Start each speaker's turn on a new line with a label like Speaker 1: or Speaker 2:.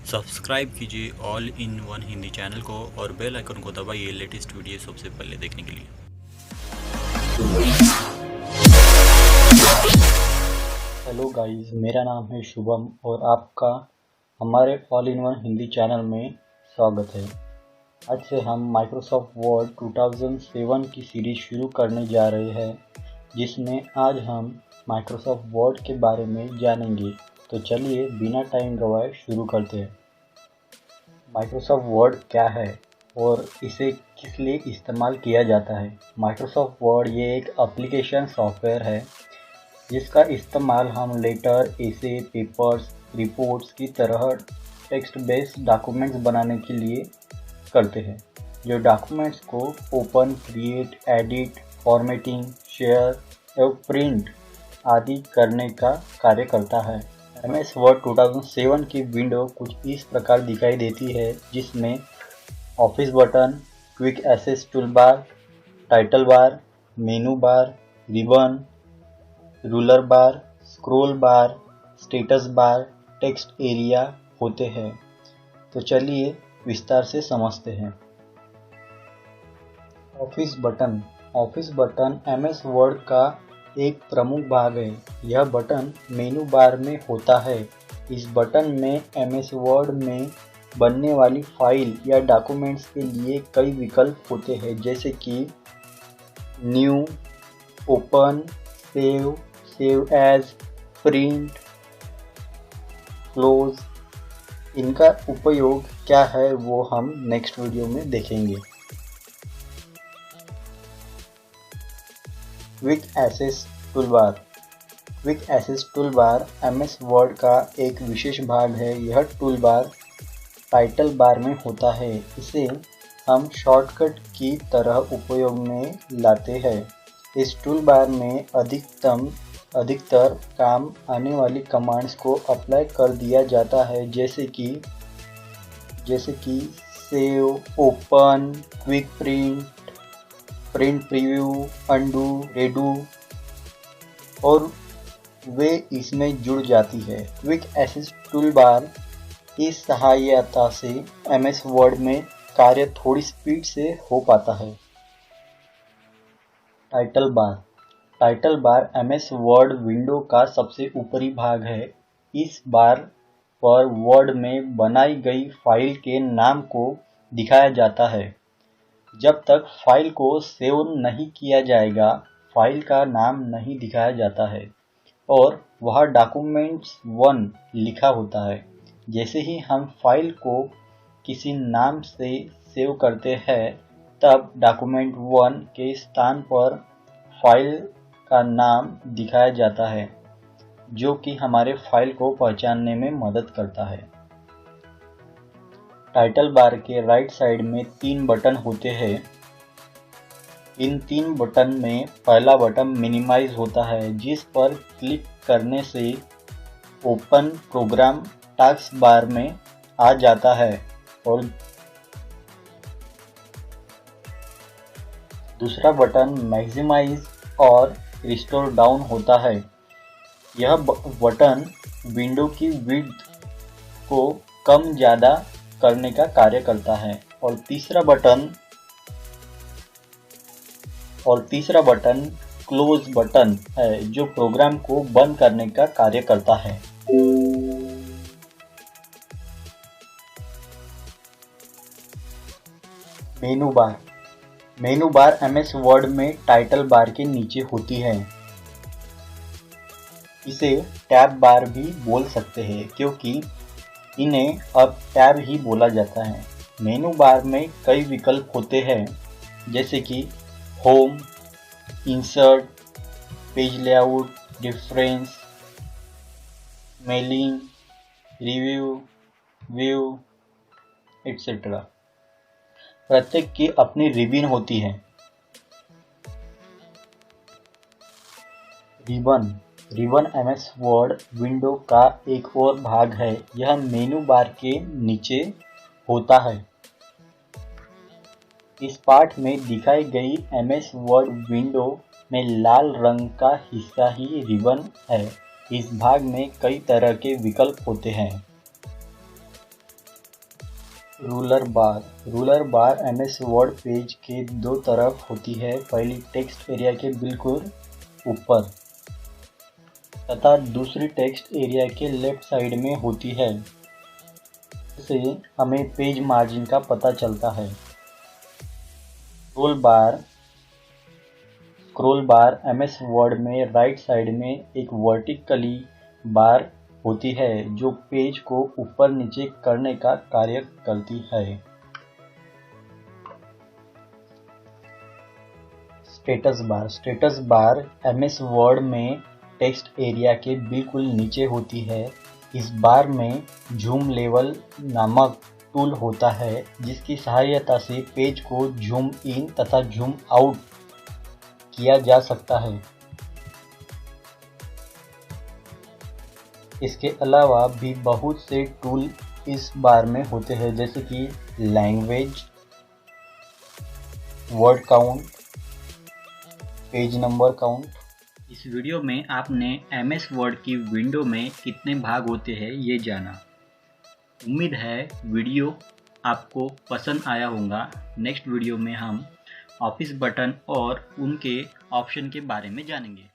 Speaker 1: Subscribe कीजिए all in one Hindi channel को और बेल आइकन को दबाइए लेटेस्ट वीडियो सबसे पहले देखने के लिए।
Speaker 2: हेलो गाइस, मेरा नाम है शुभम और आपका हमारे all in one Hindi channel में स्वागत है। आज से हम माइक्रोसॉफ्ट वर्ड 2007 की सीरीज शुरू करने जा रहे हैं, जिसमें आज हम माइक्रोसॉफ्ट वर्ड के बारे में जानेंगे। तो चलिए बिना टाइम गवाए शुरू करते हैं। माइक्रोसॉफ्ट वर्ड क्या है और इसे किस लिए इस्तेमाल किया जाता है? माइक्रोसॉफ्ट वर्ड ये एक एप्लीकेशन सॉफ्टवेयर है जिसका इस्तेमाल हम लेटर, एसे, पेपर्स, रिपोर्ट्स की तरह टेक्स्ट बेस्ड डॉक्यूमेंट्स बनाने के लिए करते हैं। जो डॉक्यूमेंट्स को open, create, edit, formatting, share और प्रिंट आदि करने का कार्य करता है। MS वर्ड 2007 की विंडो कुछ इस प्रकार दिखाई देती है, जिसमें office button, quick access toolbar, title bar, menu bar, ribbon, ruler bar, scroll bar, status bar, text area होते हैं। तो चलिए विस्तार से समझते हैं। ऑफिस बटन MS वर्ड का एक प्रमुख भाग है। यह बटन मेनू बार में होता है। इस बटन में MS वर्ड में बनने वाली फाइल या डॉक्यूमेंट्स के लिए कई विकल्प होते हैं, जैसे कि new, open, save as, print, close. इनका उपयोग क्या है वो हम नेक्स्ट वीडियो में देखेंगे। Quick access toolbar MS Word का एक विशेष भाग है। यह टूलबार टाइटल बार में होता है। इसे हम शॉर्टकट की तरह उपयोग में लाते हैं। इस टूलबार में अधिकतर काम आने वाली कमांड्स को अप्लाई कर दिया जाता है, जैसे कि save, open, quick print, print preview, undo, redo, और वे इसमें जुड़ जाती है। क्विक एक्सेस टूलबार की सहायता से MS वर्ड में कार्य थोड़ी स्पीड से हो पाता है। Title bar MS word window का सबसे ऊपरी भाग है। इस बार पर वर्ड में बनाई गई फाइल के नाम को दिखाया जाता है। जब तक फाइल को सेव नहीं किया जाएगा, फाइल का नाम नहीं दिखाया जाता है और वह डॉक्यूमेंट्स 1 लिखा होता है। जैसे ही हम फाइल को किसी नाम से सेव करते हैं, तब डॉक्यूमेंट 1 के स्थान पर फाइल का नाम दिखाया जाता है, जो कि हमारे फाइल को पहचानने में मदद करता है। टाइटल बार के राइट साइड में 3 बटन होते हैं। इन 3 बटन में पहला बटन मिनिमाइज होता है, जिस पर क्लिक करने से ओपन प्रोग्राम टास्क बार में आ जाता है, और दूसरा बटन मैक्सिमाइज और रिस्टोर डाउन होता है। यह बटन विंडो की विड्थ को कम ज़्यादा करने का कार्य करता है। और तीसरा बटन क्लोज बटन है, जो प्रोग्राम को बंद करने का कार्य करता है। मेनू बार MS वर्ड में टाइटल बार के नीचे होती है। इसे टैब बार भी बोल सकते हैं, क्योंकि इन्हें अब टैब ही बोला जाता है। मेनू बार में कई विकल्प होते हैं, जैसे कि home, insert, page layout, difference, mailing, review, view, etc. प्रत्येक की अपनी रिबन होती है। रिबन MS वर्ड विंडो का एक और भाग है। यह मेनू बार के नीचे होता है। इस पाठ में दिखाई गई MS वर्ड विंडो में लाल रंग का हिस्सा ही रिबन है। इस भाग में कई तरह के विकल्प होते हैं। रूलर बार MS वर्ड पेज के दो तरफ होती है, पहली टेक्स्ट एरिया के बिल्कुल ऊपर तथा दूसरी टेक्स्ट एरिया के लेफ्ट साइड में होती है। इससे हमें पेज मार्जिन का पता चलता है। स्क्रॉल बार MS वर्ड में राइट साइड में एक वर्टिकली बार होती है जो पेज को ऊपर नीचे करने का कार्य करती है। स्टेटस बार MS वर्ड में टेक्स्ट एरिया के बिल्कुल नीचे होती है। इस बार में जूम लेवल नामक टूल होता है जिसकी सहायता से पेज को जूम इन तथा जूम आउट किया जा सकता है। इसके अलावा भी बहुत से टूल इस बार में होते हैं जैसे कि language, word count, page number count. इस वीडियो में आपने MS वर्ड की विंडो में कितने भाग होते हैं ये जाना। उम्मीद है वीडियो आपको पसंद आया होगा। नेक्स्ट वीडियो में हम ऑफिस बटन और उनके ऑप्शन के बारे में जानेंगे।